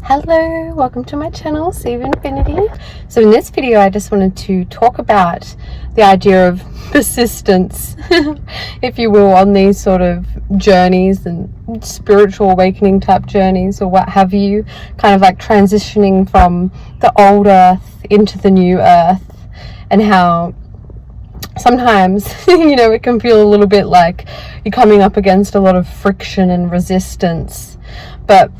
Hello, welcome to my channel, Save Infinity. So in this video I just wanted to talk about the idea of persistence, if you will, on these sort of journeys and spiritual awakening type journeys or what have you, kind of like transitioning from the old earth into the new earth, and how sometimes it can feel a little bit like you're coming up against a lot of friction and resistance, but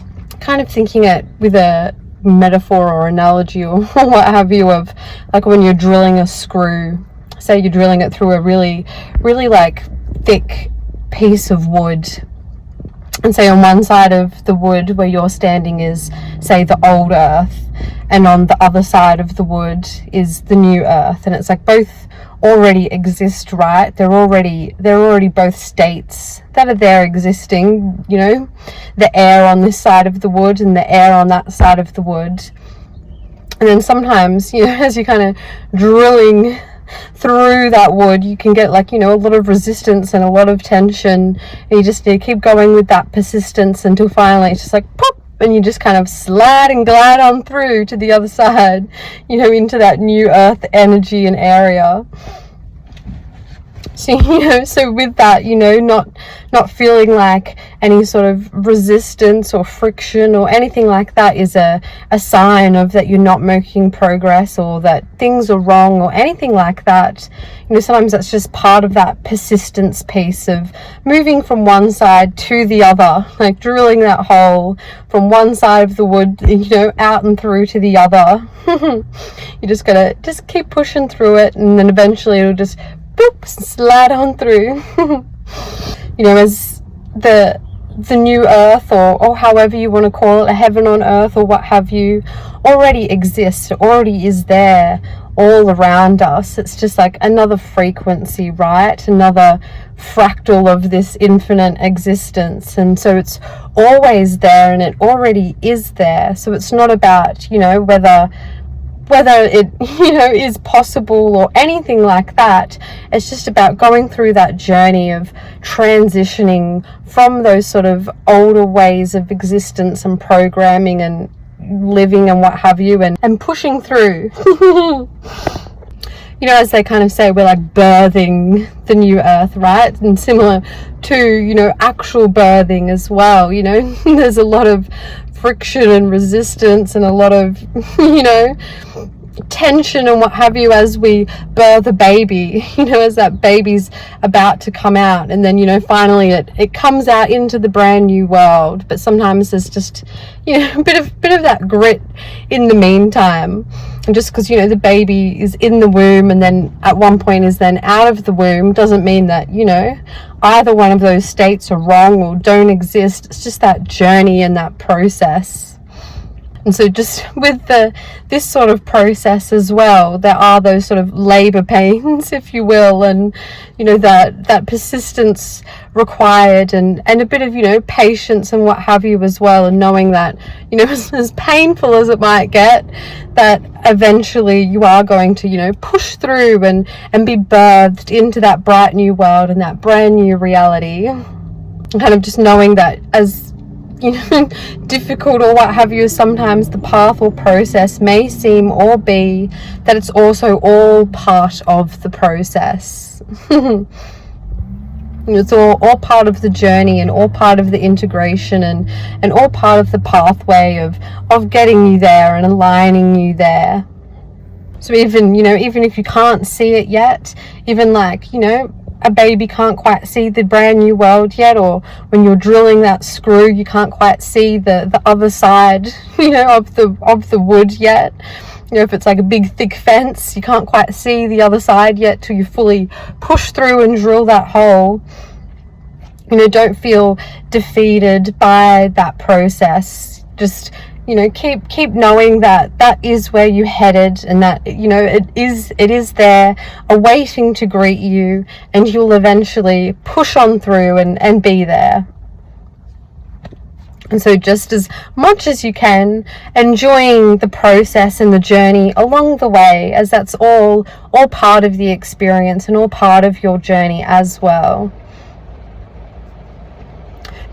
kind of thinking it with a metaphor or analogy or what have you, of like when you're drilling a screw, say you're drilling it through a really like thick piece of wood, and say on one side of the wood where you're standing is, say, the old earth, and on the other side of the wood is the new earth, and it's like both already exist, right? They're already both states that are there existing, the air on this side of the wood and the air on that side of the wood. And then sometimes, as you're kind of drilling through that wood, you can get like, a lot of resistance and a lot of tension, and you just need to keep going with that persistence until finally it's just like pop, and you just kind of slide and glide on through to the other side, into that new earth energy and area. So, so with that, not feeling like any sort of resistance or friction or anything like that is a sign of that you're not making progress or that things are wrong or anything like that. Sometimes that's just part of that persistence piece of moving from one side to the other, like drilling that hole from one side of the wood, out and through to the other. You just gotta keep pushing through it, and then eventually it'll just boop, slide on through. As the new earth, or however you want to call it, a heaven on earth or what have you, already exists, already is there all around us. It's just like another frequency, right? Another fractal of this infinite existence. And so it's always there, and it already is there. So it's not about, whether it is possible or anything like that. It's just about going through that journey of transitioning from those sort of older ways of existence and programming and living and what have you, and pushing through. As they kind of say, we're like birthing the new earth, right? And similar to actual birthing as well. There's a lot of friction and resistance and a lot of tension and what have you as we birth a baby, as that baby's about to come out, and then finally it comes out into the brand new world. But sometimes there's just a bit of that grit in the meantime, and just because the baby is in the womb and then at one point is then out of the womb doesn't mean that either one of those states are wrong or don't exist. It's just that journey and that process. And so just with this sort of process as well, there are those sort of labor pains, if you will, and that persistence required, and a bit of patience and what have you as well, and knowing that as painful as it might get, that eventually you are going to push through and be birthed into that bright new world and that brand new reality. And kind of just knowing that as difficult or what have you, sometimes the path or process may seem or be, that it's also all part of the process. It's all part of the journey, and all part of the integration, and all part of the pathway of getting you there and aligning you there. So even if you can't see it yet, even like a baby can't quite see the brand new world yet, or when you're drilling that screw you can't quite see the other side of the wood yet. If it's like a big thick fence, you can't quite see the other side yet till you fully push through and drill that hole. Don't feel defeated by that process. Just keep knowing that is where you headed, and that it is there awaiting to greet you, and you'll eventually push on through and be there. And so just as much as you can, enjoying the process and the journey along the way, as that's all part of the experience and all part of your journey as well.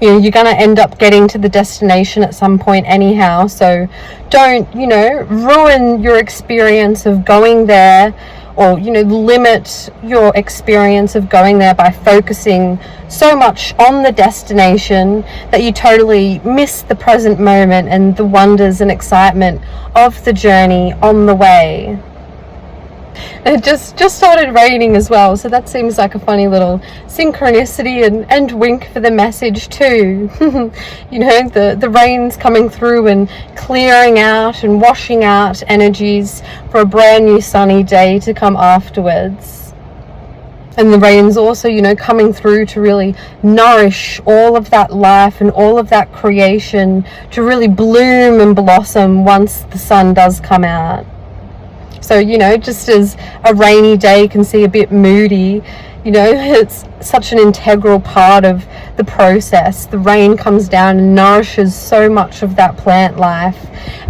You know, you're going to end up getting to the destination at some point anyhow, so don't, you know, ruin your experience of going there, or, you know, limit your experience of going there by focusing so much on the destination that you totally miss the present moment and the wonders and excitement of the journey on the way. It just started raining as well, so that seems like a funny little synchronicity and wink for the message too. You know, the rain's coming through and clearing out and washing out energies for a brand new sunny day to come afterwards. And the rain's also, you know, coming through to really nourish all of that life and all of that creation to really bloom and blossom once the sun does come out. So, you know, just as a rainy day can seem a bit moody, you know, it's such an integral part of the process. The rain comes down and nourishes so much of that plant life.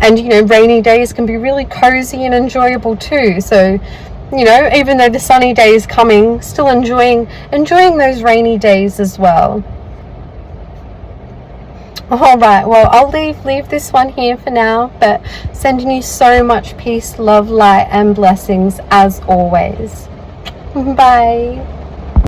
And, you know, rainy days can be really cozy and enjoyable too. So, you know, even though the sunny day is coming, still enjoying those rainy days as well. Alright, well, I'll leave this one here for now, but sending you so much peace, love, light, and blessings as always. Bye.